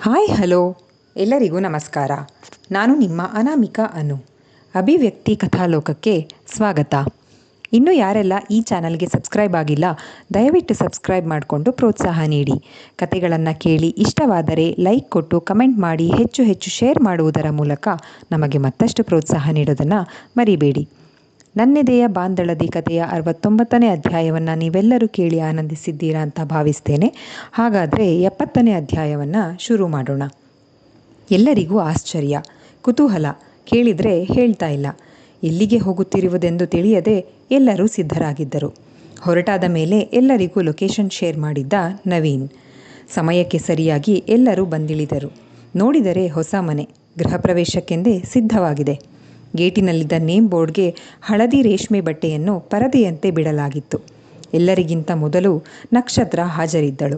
Hi hello ಎಲ್ಲರಿಗೂ ನಮಸ್ಕಾರ. ನಾನು ನಿಮ್ಮ ಅನಾಮಿಕಾ ಅನು. ಅಭಿವ್ಯಕ್ತಿ ಕಥಾಲೋಕಕ್ಕೆ ಸ್ವಾಗತ. ಇನ್ನೂ ಯಾರೆಲ್ಲ ಈ ಚಾನಲ್ಗೆ ಸಬ್ಸ್ಕ್ರೈಬ್ ಆಗಿಲ್ಲ, ದಯವಿಟ್ಟು ಸಬ್ಸ್ಕ್ರೈಬ್ ಮಾಡಿಕೊಂಡು ಪ್ರೋತ್ಸಾಹ ನೀಡಿ. ಕತೆಗಳನ್ನು ಕೇಳಿ ಇಷ್ಟವಾದರೆ ಲೈಕ್ ಕೊಟ್ಟು ಕಮೆಂಟ್ ಮಾಡಿ ಹೆಚ್ಚು ಹೆಚ್ಚು ಶೇರ್ ಮಾಡುವುದರ ಮೂಲಕ ನಮಗೆ ಮತ್ತಷ್ಟು ಪ್ರೋತ್ಸಾಹ ನೀಡೋದನ್ನು ಮರಿಬೇಡಿ. ನನ್ನೆದೆಯ ಬಾಂದಳದಿ ಕಥೆಯ 69ನೇ ಅಧ್ಯಾಯವನ್ನು ನೀವೆಲ್ಲರೂ ಕೇಳಿ ಆನಂದಿಸಿದ್ದೀರಾ ಅಂತ ಭಾವಿಸ್ತೇನೆ. ಹಾಗಾದರೆ 70ನೇ ಅಧ್ಯಾಯವನ್ನು ಶುರು ಮಾಡೋಣ. ಎಲ್ಲರಿಗೂ ಆಶ್ಚರ್ಯ, ಕುತೂಹಲ, ಕೇಳಿದರೆ ಹೇಳ್ತಾ ಇಲ್ಲ. ಎಲ್ಲಿಗೆ ಹೋಗುತ್ತಿರುವುದೆಂದು ತಿಳಿಯದೆ ಎಲ್ಲರೂ ಸಿದ್ಧರಾಗಿದ್ದರು. ಹೊರಟಾದ ಮೇಲೆ ಎಲ್ಲರಿಗೂ ಲೊಕೇಶನ್ ಶೇರ್ ಮಾಡಿದ್ದ ನವೀನ್. ಸಮಯಕ್ಕೆ ಸರಿಯಾಗಿ ಎಲ್ಲರೂ ಬಂದಿಳಿದರು. ನೋಡಿದರೆ ಹೊಸ ಮನೆ ಗೃಹ ಪ್ರವೇಶಕ್ಕೆಂದೇ ಸಿದ್ಧವಾಗಿದೆ. ಗೇಟಿನಲ್ಲಿದ್ದ ನೇಮ್ ಬೋರ್ಡ್ಗೆ ಹಳದಿ ರೇಷ್ಮೆ ಬಟ್ಟೆಯನ್ನು ಪರದೆಯಂತೆ ಬಿಡಲಾಗಿತ್ತು. ಎಲ್ಲರಿಗಿಂತ ಮೊದಲು ನಕ್ಷತ್ರ ಹಾಜರಿದ್ದಳು.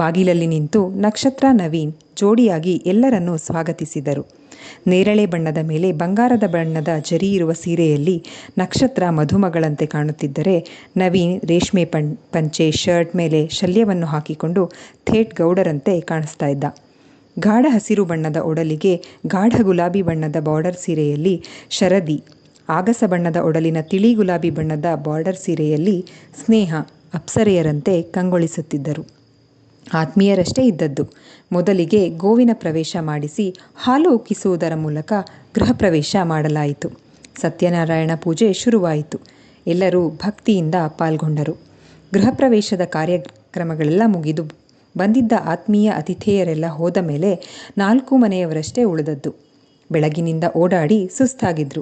ಬಾಗಿಲಲ್ಲಿ ನಿಂತು ನಕ್ಷತ್ರ ನವೀನ್ ಜೋಡಿಯಾಗಿ ಎಲ್ಲರನ್ನೂ ಸ್ವಾಗತಿಸಿದರು. ನೇರಳೆ ಬಣ್ಣದ ಮೇಲೆ ಬಂಗಾರದ ಬಣ್ಣದ ಜರಿ ಇರುವ ಸೀರೆಯಲ್ಲಿ ನಕ್ಷತ್ರ ಮಧುಮಗಳಂತೆ ಕಾಣುತ್ತಿದ್ದರೆ, ನವೀನ್ ರೇಷ್ಮೆ ಪಂಚೆ ಶರ್ಟ್ ಮೇಲೆ ಶಲ್ಯವನ್ನು ಹಾಕಿಕೊಂಡು ಥೇಟ್ ಗೌಡರಂತೆ ಕಾಣಿಸ್ತಾ ಇದ್ದ. ಗಾಢ ಹಸಿರು ಬಣ್ಣದ ಒಡಲಿಗೆ ಗಾಢ ಗುಲಾಬಿ ಬಣ್ಣದ ಬಾರ್ಡರ್ ಸೀರೆಯಲ್ಲಿ ಶರದಿ, ಆಗಸ ಬಣ್ಣದ ಒಡಲಿನ ತಿಳಿ ಗುಲಾಬಿ ಬಣ್ಣದ ಬಾರ್ಡರ್ ಸೀರೆಯಲ್ಲಿ ಸ್ನೇಹ ಅಪ್ಸರೆಯರಂತೆ ಕಂಗೊಳಿಸುತ್ತಿದ್ದರು. ಆತ್ಮೀಯರಷ್ಟೇ ಇದ್ದದ್ದು. ಮೊದಲಿಗೆ ಗೋವಿನ ಪ್ರವೇಶ ಮಾಡಿಸಿ ಹಾಲು ಉಕ್ಕಿಸುವುದರ ಮೂಲಕ ಗೃಹ ಪ್ರವೇಶ ಮಾಡಲಾಯಿತು. ಸತ್ಯನಾರಾಯಣ ಪೂಜೆ ಶುರುವಾಯಿತು. ಎಲ್ಲರೂ ಭಕ್ತಿಯಿಂದ ಪಾಲ್ಗೊಂಡರು. ಗೃಹ ಪ್ರವೇಶದ ಕಾರ್ಯಕ್ರಮಗಳೆಲ್ಲ ಮುಗಿದು ಬಂದಿದ್ದ ಆತ್ಮೀಯ ಅತಿಥೇಯರೆಲ್ಲ ಹೋದ ಮೇಲೆ 4 ಮನೆಯವರಷ್ಟೇ ಉಳಿದದ್ದು. ಬೆಳಗಿನಿಂದ ಓಡಾಡಿ ಸುಸ್ತಾಗಿದ್ರು.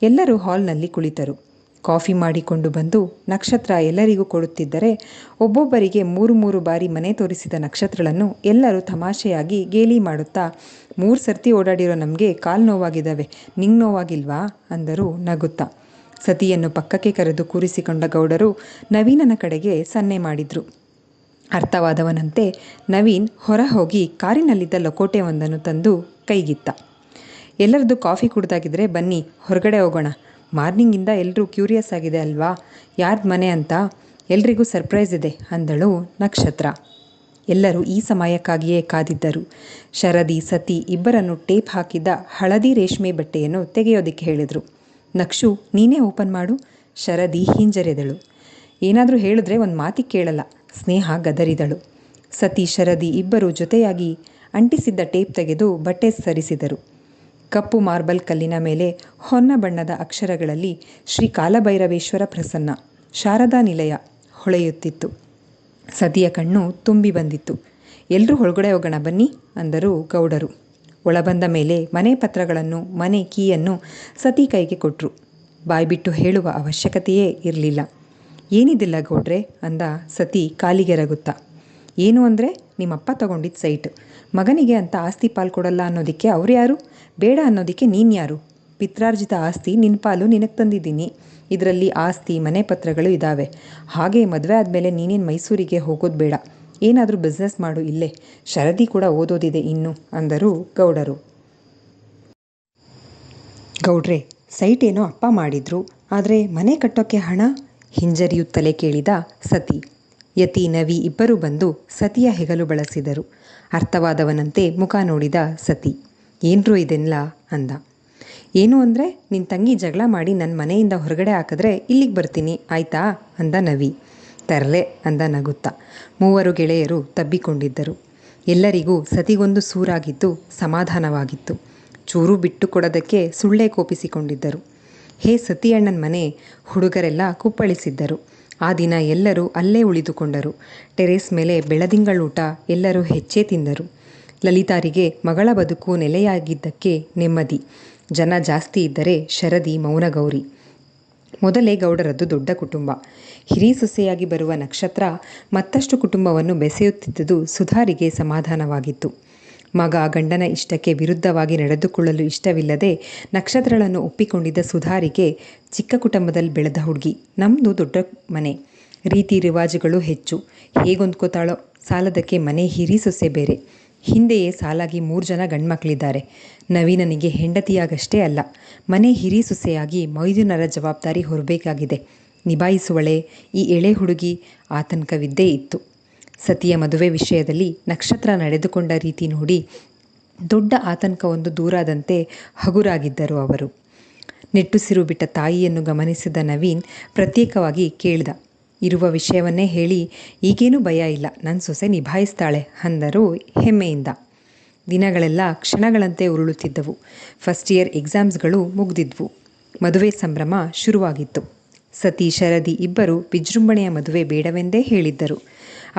ಎಲ್ಲರೂ ಹಾಲ್ನಲ್ಲಿ ಕುಳಿತರು. ಕಾಫಿ ಮಾಡಿಕೊಂಡು ಬಂದು ನಕ್ಷತ್ರ ಎಲ್ಲರಿಗೂ ಕೊಡುತ್ತಿದ್ದರೆ, ಒಬ್ಬೊಬ್ಬರಿಗೆ 3 ಬಾರಿ ಮನೆ ತೋರಿಸಿದ ನಕ್ಷತ್ರಗಳನ್ನು ಎಲ್ಲರೂ ತಮಾಷೆಯಾಗಿ ಗೇಲಿ ಮಾಡುತ್ತಾ, 3 ಸರ್ತಿ ಓಡಾಡಿರೋ ನಮಗೆ ಕಾಲು ನೋವಾಗಿದ್ದಾವೆ, ನಿಂಗೆ ನೋವಾಗಿಲ್ವಾ ಅಂದರು ನಗುತ್ತಾ. ಸತಿಯನ್ನು ಪಕ್ಕಕ್ಕೆ ಕರೆದು ಕೂರಿಸಿಕೊಂಡ ಗೌಡರು ನವೀನನ ಕಡೆಗೆ ಸನ್ನೆ ಮಾಡಿದ್ರು. ಅರ್ಥವಾದವನಂತೆ ನವೀನ್ ಹೊರ ಹೋಗಿ ಕಾರಿನಲ್ಲಿದ್ದ ಲಕೋಟೆ ಒಂದನ್ನು ತಂದು ಕೈಗಿತ್ತ. ಎಲ್ಲರದ್ದು ಕಾಫಿ ಕುಡ್ದಾಗಿದ್ರೆ ಬನ್ನಿ ಹೊರಗಡೆ ಹೋಗೋಣ. ಮಾರ್ನಿಂಗಿಂದ ಎಲ್ಲರೂ ಕ್ಯೂರಿಯಸ್ ಆಗಿದೆ ಅಲ್ವಾ, ಯಾರ್ದು ಮನೆ ಅಂತ. ಎಲ್ರಿಗೂ ಸರ್ಪ್ರೈಸ್ ಇದೆ ಅಂದಳು ನಕ್ಷತ್ರ. ಎಲ್ಲರೂ ಈ ಸಮಯಕ್ಕಾಗಿಯೇ ಕಾದಿದ್ದರು. ಶರದಿ, ಸತಿ ಇಬ್ಬರನ್ನು ಟೇಪ್ ಹಾಕಿದ್ದ ಹಳದಿ ರೇಷ್ಮೆ ಬಟ್ಟೆಯನ್ನು ತೆಗೆಯೋದಕ್ಕೆ ಹೇಳಿದರು. ನಕ್ಷು, ನೀನೇ ಓಪನ್ ಮಾಡು. ಶರದಿ ಹಿಂಜರಿದಳು. ಏನಾದರೂ ಹೇಳಿದ್ರೆ ಒಂದು ಮಾತಿಗೆ ಕೇಳಲ್ಲ. ಸ್ನೇಹ ಗದರಿದಳು. ಸತಿ, ಶರದಿ ಇಬ್ಬರು ಜೊತೆಯಾಗಿ ಅಂಟಿಸಿದ್ದ ಟೇಪ್ ತೆಗೆದು ಬಟ್ಟೆ ಸರಿಸಿದರು. ಕಪ್ಪು ಮಾರ್ಬಲ್ ಕಲ್ಲಿನ ಮೇಲೆ ಹೊನ್ನ ಬಣ್ಣದ ಅಕ್ಷರಗಳಲ್ಲಿ ಶ್ರೀ ಕಾಲಭೈರವೇಶ್ವರ ಪ್ರಸನ್ನ, ಶಾರದಾ ನಿಲಯ ಹೊಳೆಯುತ್ತಿತ್ತು. ಸತಿಯ ಕಣ್ಣು ತುಂಬಿ ಬಂದಿತ್ತು. ಎಲ್ಲರೂ ಒಳಗಡೆ ಹೋಗೋಣ ಬನ್ನಿ ಅಂದರು ಗೌಡರು. ಒಳಬಂದ ಮೇಲೆ ಮನೆ ಪತ್ರಗಳನ್ನು, ಮನೆ ಕೀಯನ್ನು ಸತಿ ಕೈಗೆ ಕೊಟ್ಟರು. ಬಾಯ್ಬಿಟ್ಟು ಹೇಳುವ ಅವಶ್ಯಕತೆಯೇ ಇರಲಿಲ್ಲ. ಏನಿದಿಲ್ಲ ಗೌಡ್ರೆ ಅಂದ ಸತಿ ಕಾಲಿಗೆ ರಗುತ್ತಾ. ಏನು ಅಂದರೆ, ನಿಮ್ಮಪ್ಪ ತಗೊಂಡಿದ್ದ ಸೈಟ್. ಮಗನಿಗೆ ಅಂತ ಆಸ್ತಿ ಪಾಲು ಕೊಡಲ್ಲ ಅನ್ನೋದಕ್ಕೆ ಅವ್ರು ಯಾರು? ಬೇಡ ಅನ್ನೋದಕ್ಕೆ ನೀನು ಯಾರು? ಪಿತ್ರಾರ್ಜಿತ ಆಸ್ತಿ ನಿನ್ನ ಪಾಲು ನಿನಗೆ ತಂದಿದ್ದೀನಿ. ಇದರಲ್ಲಿ ಆಸ್ತಿ ಮನೆ ಪತ್ರಗಳು ಇದ್ದಾವೆ. ಹಾಗೆ ಮದುವೆ ಆದಮೇಲೆ ನೀನೇನು ಮೈಸೂರಿಗೆ ಹೋಗೋದು ಬೇಡ. ಏನಾದರೂ ಬಿಸ್ನೆಸ್ ಮಾಡು ಇಲ್ಲೇ. ಶರದಿ ಕೂಡ ಓದೋದಿದೆ ಇನ್ನು ಅಂದರು ಗೌಡರು. ಗೌಡ್ರೆ, ಸೈಟ್ ಏನೋ ಅಪ್ಪ ಮಾಡಿದ್ರು, ಆದರೆ ಮನೆ ಕಟ್ಟೋಕ್ಕೆ ಹಣ? ಹಿಂಜರಿಯುತ್ತಲೇ ಕೇಳಿದ ಸತಿ. ಯತಿ, ನವಿ ಇಬ್ಬರೂ ಬಂದು ಸತಿಯ ಹೆಗಲು ಬಳಸಿದರು. ಅರ್ಥವಾದವನಂತೆ ಮುಖ ನೋಡಿದ ಸತಿ. ಏನ್ರೂ ಇದೆಲ್ಲ ಅಂದ. ಏನು ಅಂದರೆ, ನಿನ್ನ ತಂಗಿ ಜಗಳ ಮಾಡಿ ನನ್ನ ಮನೆಯಿಂದ ಹೊರಗಡೆ ಹಾಕಿದ್ರೆ ಇಲ್ಲಿಗೆ ಬರ್ತೀನಿ ಆಯ್ತಾ ಅಂದ ನವಿ. ತರಲೆ ಅಂದ ನಗುತ್ತಾ. 3 ಗೆಳೆಯರು ತಬ್ಬಿಕೊಂಡಿದ್ದರು. ಎಲ್ಲರಿಗೂ ಸತಿಗೊಂದು ಸೂರಾಗಿದ್ದು ಸಮಾಧಾನವಾಗಿತ್ತು. ಚೂರು ಬಿಟ್ಟು ಕೊಡೋದಕ್ಕೆ ಸುಳ್ಳೇ ಕೋಪಿಸಿಕೊಂಡಿದ್ದರು. ಹೇ ಸತಿ ಅಣ್ಣನ ಮನೆ ಹುಡುಗರೆಲ್ಲ ಕುಪ್ಪಳಿಸಿದ್ದರು. ಆ ದಿನ ಎಲ್ಲರೂ ಅಲ್ಲೇ ಉಳಿದುಕೊಂಡರು. ಟೆರೇಸ್ ಮೇಲೆ ಬೆಳದಿಂಗಳೂಟ ಎಲ್ಲರೂ ಹೆಚ್ಚೇ ತಿಂದರು. ಲಲಿತಾರಿಗೆ ಮಗಳ ಬದುಕು ನೆಲೆಯಾಗಿದ್ದಕ್ಕೆ ನೆಮ್ಮದಿ. ಜನ ಜಾಸ್ತಿ ಇದ್ದರೆ ಶರದಿ ಮೌನಗೌರಿ. ಮೊದಲೇ ಗೌಡರದ್ದು ದೊಡ್ಡ ಕುಟುಂಬ. ಹಿರಿ ಸೊಸೆಯಾಗಿ ಬರುವ ನಕ್ಷತ್ರ ಮತ್ತಷ್ಟು ಕುಟುಂಬವನ್ನು ಬೆಸೆಯುತ್ತಿದ್ದುದು ಸುಧಾರಿಗೆ ಸಮಾಧಾನವಾಗಿತ್ತು. ಮಗ ಗಂಡನ ಇಷ್ಟಕ್ಕೆ ವಿರುದ್ಧವಾಗಿ ನಡೆದುಕೊಳ್ಳಲು ಇಷ್ಟವಿಲ್ಲದೆ ನಕ್ಷತ್ರಗಳನ್ನು ಒಪ್ಪಿಕೊಂಡಿದ್ದ ಸುಧಾರಿಗೆ ಚಿಕ್ಕ ಕುಟುಂಬದಲ್ಲಿ ಬೆಳೆದ ಹುಡುಗಿ. ನಮ್ಮದು ದೊಡ್ಡ ಮನೆ, ರೀತಿ ರಿವಾಜುಗಳು ಹೆಚ್ಚು. ಹೇಗೊಂದ್ಕೋತಾಳೋ, ಸಾಲದಕ್ಕೆ ಮನೆ ಹಿರಿ ಸೊಸೆ ಬೇರೆ. ಹಿಂದೆಯೇ ಸಾಲಾಗಿ 3 ಜನ ಗಂಡ್ಮಕ್ಳಿದ್ದಾರೆ. ನವೀನನಿಗೆ ಹೆಂಡತಿಯಾಗಷ್ಟೇ ಅಲ್ಲ, ಮನೆ ಹಿರಿ ಸೊಸೆಯಾಗಿ ಮೈದುನರ ಜವಾಬ್ದಾರಿ ಹೊರಬೇಕಾಗಿದೆ. ನಿಭಾಯಿಸುವಳೆ ಈ ಎಳೆ ಹುಡುಗಿ ಆತಂಕವಿದ್ದೇ ಇತ್ತು. ಸತಿಯ ಮದುವೆ ವಿಷಯದಲ್ಲಿ ನಕ್ಷತ್ರ ನಡೆದುಕೊಂಡ ರೀತಿ ನೋಡಿ ದೊಡ್ಡ ಆತಂಕವೊಂದು ದೂರಾದಂತೆ ಹಗುರಾಗಿದ್ದರು ಅವರು. ನಿಟ್ಟುಸಿರು ಬಿಟ್ಟ ತಾಯಿಯನ್ನು ಗಮನಿಸಿದ ನವೀನ್ ಪ್ರತ್ಯೇಕವಾಗಿ ಕೇಳಿದ. ಇರುವ ವಿಷಯವನ್ನೇ ಹೇಳಿ, ಈಗೇನೂ ಭಯ ಇಲ್ಲ, ನನ್ನ ಸೊಸೆ ನಿಭಾಯಿಸ್ತಾಳೆ ಅಂದರು ಹೆಮ್ಮೆಯಿಂದ. ದಿನಗಳೆಲ್ಲ ಕ್ಷಣಗಳಂತೆ ಉರುಳುತ್ತಿದ್ದವು. ಫಸ್ಟ್ ಇಯರ್ ಎಕ್ಸಾಮ್ಸ್ಗಳು ಮುಗ್ದಿದ್ವು. ಮದುವೆ ಸಂಭ್ರಮ ಶುರುವಾಗಿತ್ತು. ಸತಿ ಶರದಿ ಇಬ್ಬರು ವಿಜೃಂಭಣೆಯ ಮದುವೆ ಬೇಡವೆಂದೇ ಹೇಳಿದ್ದರು.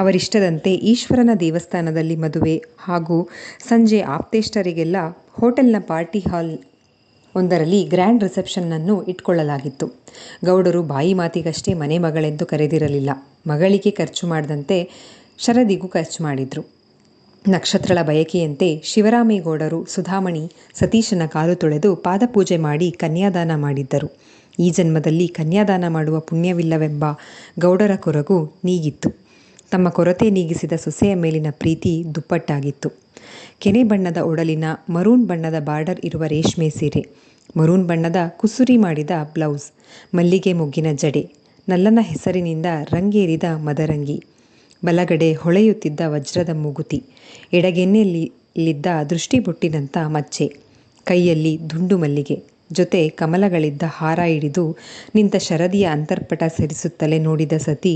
ಅವರಿಷ್ಟದಂತೆ ಈಶ್ವರನ ದೇವಸ್ಥಾನದಲ್ಲಿ ಮದುವೆ ಹಾಗೂ ಸಂಜೆ ಆಪ್ತೇಷ್ಟರಿಗೆಲ್ಲ ಹೋಟೆಲ್ನ ಪಾರ್ಟಿ ಹಾಲ್ ಒಂದರಲ್ಲಿ ಗ್ರ್ಯಾಂಡ್ ರಿಸೆಪ್ಷನ್ನನ್ನು ಇಟ್ಕೊಳ್ಳಲಾಗಿತ್ತು. ಗೌಡರು ಬಾಯಿ ಮಾತಿಗಷ್ಟೇ ಮನೆ ಮಗಳೆಂದು ಕರೆದಿರಲಿಲ್ಲ. ಮಗಳಿಗೆ ಖರ್ಚು ಮಾಡಿದಂತೆ ಶರದಿಗೂ ಖರ್ಚು ಮಾಡಿದ್ರು. ನಕ್ಷತ್ರಳ ಬಯಕೆಯಂತೆ ಶಿವರಾಮೇಗೌಡರು ಸುಧಾಮಣಿ ಸತೀಶನ ಕಾಲು ತೊಳೆದು ಪಾದಪೂಜೆ ಮಾಡಿ ಕನ್ಯಾದಾನ ಮಾಡಿದ್ದರು. ಈ ಜನ್ಮದಲ್ಲಿ ಕನ್ಯಾದಾನ ಮಾಡುವ ಪುಣ್ಯವಿಲ್ಲವೆಂಬ ಗೌಡರ ಕೊರಗು ನೀಗಿತ್ತು. ತಮ್ಮ ಕೊರತೆ ನೀಗಿಸಿದ ಸೊಸೆಯ ಮೇಲಿನ ಪ್ರೀತಿ ದುಪ್ಪಟ್ಟಾಗಿತ್ತು. ಕೆನೆ ಬಣ್ಣದ ಒಡಲಿನ ಮರೂನ್ ಬಣ್ಣದ ಬಾರ್ಡರ್ ಇರುವ ರೇಷ್ಮೆ ಸೀರೆ, ಮರೂನ್ ಬಣ್ಣದ ಕುಸುರಿ ಮಾಡಿದ ಬ್ಲೌಸ್, ಮಲ್ಲಿಗೆ ಮೊಗ್ಗಿನ ಜಡೆ, ನಲ್ಲನ ಹೆಸರಿನಿಂದ ರಂಗೇರಿದ ಮದರಂಗಿ, ಬಲಗಡೆ ಹೊಳೆಯುತ್ತಿದ್ದ ವಜ್ರದ ಮೂಗುತಿ, ಎಡಗೆನ್ನೆಯಲ್ಲಿದ್ದ ದೃಷ್ಟಿಬೊಟ್ಟಿನಂಥ ಮಚ್ಚೆ, ಕೈಯಲ್ಲಿ ದುಂಡು ಮಲ್ಲಿಗೆ ಜೊತೆ ಕಮಲಗಳಿದ್ದ ಹಾರ ಹಿಡಿದು ನಿಂತ ಶರದಿಯ ಅಂತರ್ಪಟ ಸರಿಸುತ್ತಲೇ ನೋಡಿದ ಸತಿ,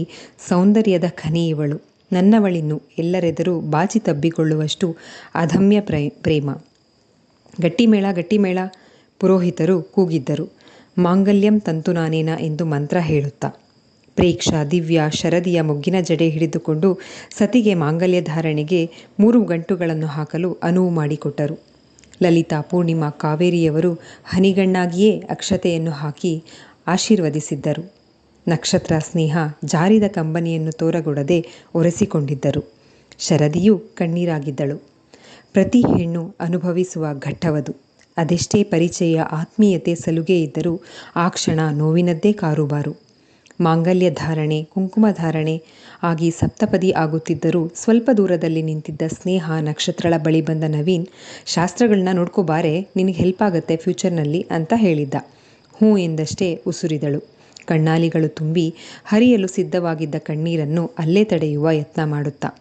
ಸೌಂದರ್ಯದ ಖನಿ ಇವಳು, ನನ್ನವಳಿನ್ನು ಎಲ್ಲರೆದುರು ಬಾಚಿ ತಬ್ಬಿಕೊಳ್ಳುವಷ್ಟು ಅದಮ್ಯ ಪ್ರೇಮ. ಗಟ್ಟಿಮೇಳ ಗಟ್ಟಿಮೇಳ ಪುರೋಹಿತರು ಕೂಗಿದ್ದರು. ಮಾಂಗಲ್ಯಂ ತಂತು ನಾನೇನ ಎಂದು ಮಂತ್ರ ಹೇಳುತ್ತಾ. ಪ್ರೇಕ್ಷಾ ದಿವ್ಯ ಶರದಿಯ ಮೊಗ್ಗಿನ ಜಡೆ ಹಿಡಿದುಕೊಂಡು ಸತಿಗೆ ಮಾಂಗಲ್ಯ ಧಾರಣೆಗೆ 3 ಗಂಟುಗಳನ್ನು ಹಾಕಲು ಅನುವು ಮಾಡಿಕೊಟ್ಟರು. ಲಲಿತಾ, ಪೂರ್ಣಿಮಾ, ಕಾವೇರಿಯವರು ಹನಿಗಣ್ಣಾಗಿಯೇ ಅಕ್ಷತೆಯನ್ನು ಹಾಕಿ ಆಶೀರ್ವದಿಸಿದ್ದರು. ನಕ್ಷತ್ರ ಸ್ನೇಹ ಜಾರಿದ ಕಂಬನಿಯನ್ನು ತೋರಗೊಡದೆ ಒರೆಸಿಕೊಂಡಿದ್ದರು. ಶರದಿಯೂ ಕಣ್ಣೀರಾಗಿದ್ದಳು. ಪ್ರತಿ ಹೆಣ್ಣು ಅನುಭವಿಸುವ ಘಟ್ಟವದು. ಅದೆಷ್ಟೇ ಪರಿಚಯ, ಆತ್ಮೀಯತೆ, ಸಲುಗೆ ಇದ್ದರೂ ಆ ಕ್ಷಣ ನೋವಿನದ್ದೇ ಕಾರುಬಾರು. ಮಾಂಗಲ್ಯ ಧಾರಣೆ, ಕುಂಕುಮ ಧಾರಣೆ ಆಗಿ ಸಪ್ತಪದಿ ಆಗುತ್ತಿದ್ದರೂ ಸ್ವಲ್ಪ ದೂರದಲ್ಲಿ ನಿಂತಿದ್ದ ಸ್ನೇಹ ನಕ್ಷತ್ರಳ ಬಳಿ ಬಂದ ನವೀನ್, ಶಾಸ್ತ್ರಗಳನ್ನ ನೋಡ್ಕೋಬಾರೆ, ನಿನಗೆ ಹೆಲ್ಪ್ ಆಗತ್ತೆ ಫ್ಯೂಚರ್ನಲ್ಲಿ ಅಂತ ಹೇಳಿದ್ದ. ಹ್ಞೂ ಎಂದಷ್ಟೇ ಉಸುರಿದಳು. ಕಣ್ಣಾಲಿಗಳು ತುಂಬಿ ಹರಿಯಲು ಸಿದ್ಧವಾಗಿದ್ದ ಕಣ್ಣೀರನ್ನು ಅಲ್ಲೇ ತಡೆಯುವ ಯತ್ನ ಮಾಡುತ್ತಾ.